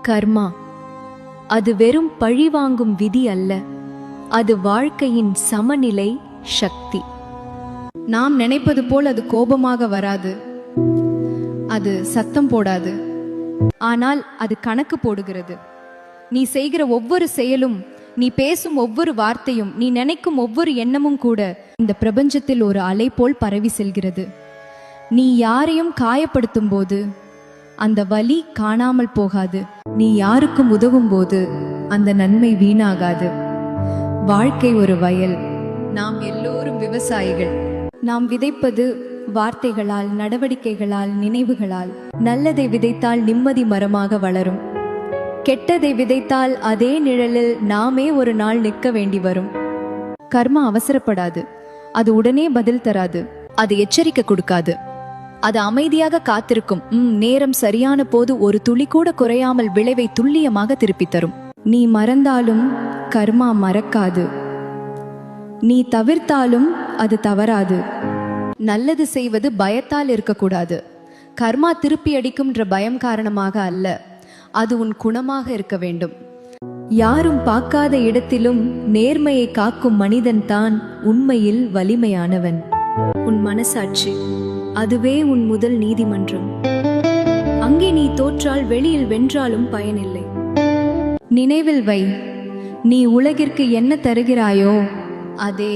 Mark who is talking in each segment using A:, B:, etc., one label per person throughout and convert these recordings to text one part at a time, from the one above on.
A: கர்மா அது வெறும் பழிவாங்கும் விதி அல்ல, அது வாழ்க்கையின் சமநிலை சக்தி.
B: நாம் நினைப்பது போல் அது கோபமாக வராது, அது சத்தம் போடாது, ஆனால் அது கணக்கு போடுகிறது. நீ செய்கிற ஒவ்வொரு செயலும், நீ பேசும் ஒவ்வொரு வார்த்தையும், நீ நினைக்கும் ஒவ்வொரு எண்ணமும் கூட இந்த பிரபஞ்சத்தில் ஒரு அலை போல் பரவி செல்கிறது. நீ யாரையும் காயப்படுத்தும் போது அந்த வலி காணாமல் போகாது. நீ யாருக்கும் உதவும் போது அந்த நன்மை வீணாகாது. வாழ்க்கை ஒரு வயல், நாம் எல்லோரும் விவசாயிகள். நாம் விதைப்பது வார்த்தைகளால், நடவடிக்கைகளால், நினைவுகளால். நல்லதை விதைத்தால் நிம்மதி மரமாக வளரும். கெட்டதை விதைத்தால் அதே நிழலில் நாமே ஒரு நாள் நிற்க வேண்டி வரும். கர்மா அவசரப்படாது, அது உடனே பதில் தராது, அது எச்சரிக்கை கொடுக்காது, அது அமைதியாக காத்திருக்கும். நேரம் சரியான போது ஒரு துளி கூட குறையாமல் விளைவை துல்லியமாக திருப்பி தரும். நீ மறந்தாலும் கர்மா மறக்காது, நீ தவிர்த்தாலும் அது தவறாது. நல்லது செய்வது பயத்தால் இருக்கக்கூடாது. கர்மா திருப்பி அடிக்கும்ன்ற பயம் காரணமாக அல்ல, அது உன் குணமாக இருக்க வேண்டும். யாரும் பார்க்காத இடத்திலும் நேர்மையை காக்கும் மனிதன்தான் உண்மையில் வலிமையானவன். உன் மனசாட்சி, அதுவே உன் முதல் நீதிமன்றம். அங்கே நீ தோற்றால் வெளியில் வென்றாலும் பயனில்லை. நினைவில் வை, நீ உலகிற்கு என்ன தருகிறாயோ அதே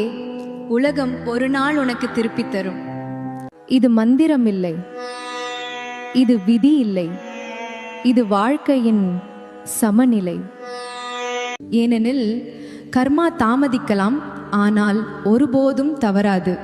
B: உலகம் ஒரு நாள் உனக்கு திருப்பி தரும். இது மந்திரம் இல்லை, இது விதி இல்லை, இது வாழ்க்கையின் சமநிலை. ஏனெனில் கர்மா தாமதிக்கலாம், ஆனால் ஒருபோதும் தவறாது.